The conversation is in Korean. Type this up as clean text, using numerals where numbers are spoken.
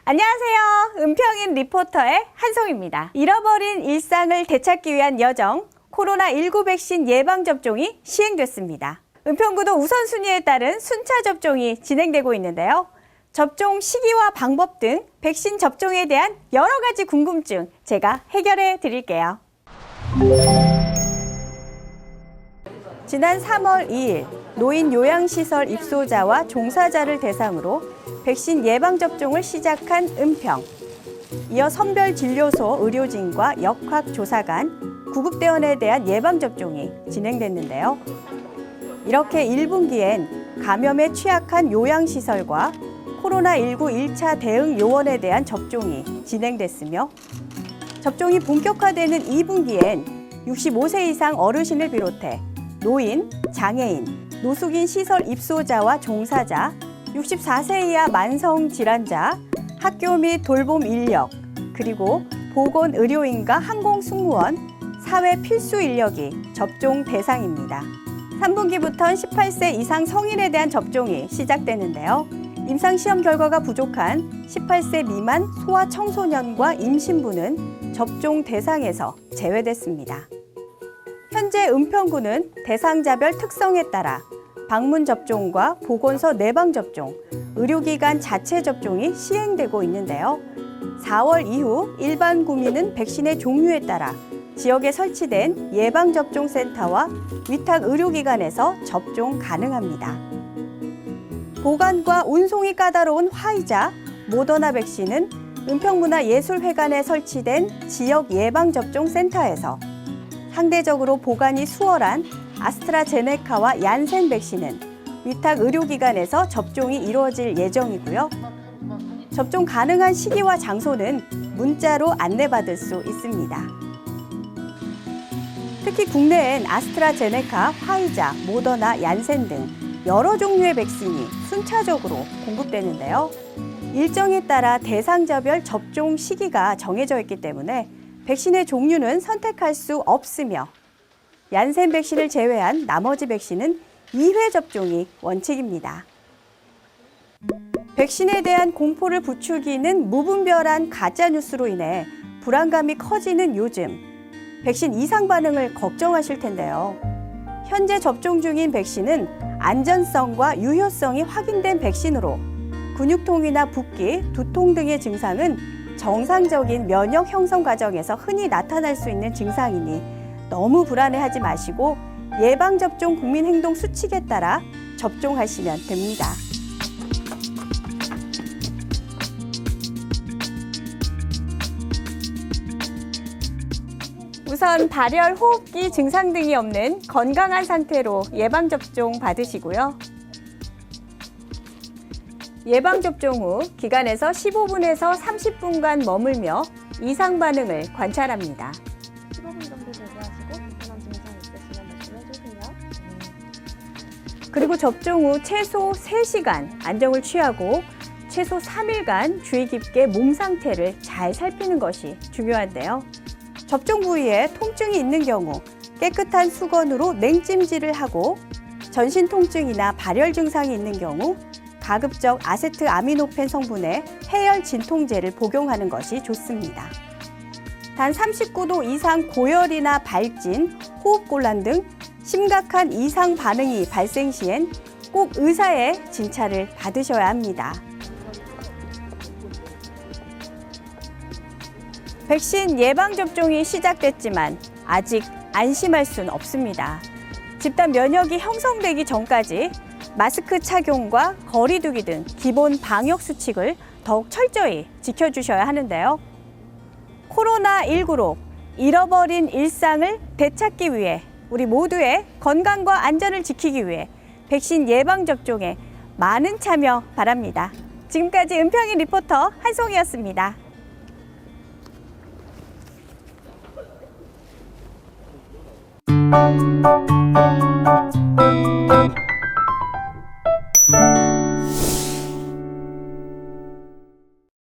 안녕하세요. 은평인 리포터의 한송입니다. 잃어버린 일상을 되찾기 위한 여정, 코로나19 백신 예방접종이 시행됐습니다. 은평구도 우선순위에 따른 순차 접종이 진행되고 있는데요. 접종 시기와 방법 등 백신 접종에 대한 여러 가지 궁금증 제가 해결해 드릴게요. 지난 3월 2일 노인 요양시설 입소자와 종사자를 대상으로 백신 예방접종을 시작한 은평. 이어 선별진료소 의료진과 역학조사관, 구급대원에 대한 예방접종이 진행됐는데요. 이렇게 1분기엔 감염에 취약한 요양시설과 코로나19 1차 대응 요원에 대한 접종이 진행됐으며 접종이 본격화되는 2분기엔 65세 이상 어르신을 비롯해 노인, 장애인, 노숙인 시설 입소자와 종사자, 64세 이하 만성 질환자, 학교 및 돌봄 인력, 그리고 보건의료인과 항공승무원, 사회 필수 인력이 접종 대상입니다. 3분기부터는 18세 이상 성인에 대한 접종이 시작되는데요. 임상시험 결과가 부족한 18세 미만 소아청소년과 임신부는 접종 대상에서 제외됐습니다. 현재 은평구는 대상자별 특성에 따라 방문 접종과 보건소 내방 접종, 의료기관 자체 접종이 시행되고 있는데요. 4월 이후 일반 구민은 백신의 종류에 따라 지역에 설치된 예방접종센터와 위탁 의료기관에서 접종 가능합니다. 보관과 운송이 까다로운 화이자, 모더나 백신은 은평문화예술회관에 설치된 지역 예방접종센터에서, 상대적으로 보관이 수월한 아스트라제네카와 얀센 백신은 위탁 의료기관에서 접종이 이루어질 예정이고요. 접종 가능한 시기와 장소는 문자로 안내받을 수 있습니다. 특히 국내엔 아스트라제네카, 화이자, 모더나, 얀센 등 여러 종류의 백신이 순차적으로 공급되는데요. 일정에 따라 대상자별 접종 시기가 정해져 있기 때문에 백신의 종류는 선택할 수 없으며 얀센 백신을 제외한 나머지 백신은 2회 접종이 원칙입니다. 백신에 대한 공포를 부추기는 무분별한 가짜뉴스로 인해 불안감이 커지는 요즘, 백신 이상 반응을 걱정하실 텐데요. 현재 접종 중인 백신은 안전성과 유효성이 확인된 백신으로 근육통이나 붓기, 두통 등의 증상은 정상적인 면역 형성 과정에서 흔히 나타날 수 있는 증상이니 너무 불안해하지 마시고 예방접종 국민행동 수칙에 따라 접종하시면 됩니다. 우선 발열, 호흡기 증상 등이 없는 건강한 상태로 예방접종 받으시고요. 예방접종 후 기관에서 15분에서 30분간 머물며 이상 반응을 관찰합니다. 15분 정도 제거하시고 불편한 증상 있으시면 말씀해주세요. 그리고 접종 후 최소 3시간 안정을 취하고 최소 3일간 주의 깊게 몸 상태를 잘 살피는 것이 중요한데요. 접종 부위에 통증이 있는 경우 깨끗한 수건으로 냉찜질을 하고, 전신 통증이나 발열 증상이 있는 경우 가급적 아세트아미노펜 성분의 해열 진통제를 복용하는 것이 좋습니다. 단 39도 이상 고열이나 발진, 호흡곤란 등 심각한 이상 반응이 발생 시엔 꼭 의사의 진찰을 받으셔야 합니다. 백신 예방접종이 시작됐지만 아직 안심할 수는 없습니다. 집단 면역이 형성되기 전까지 마스크 착용과 거리 두기 등 기본 방역 수칙을 더욱 철저히 지켜주셔야 하는데요. 코로나19로 잃어버린 일상을 되찾기 위해 우리 모두의 건강과 안전을 지키기 위해 백신 예방접종에 많은 참여 바랍니다. 지금까지 은평인 리포터 한송이었습니다.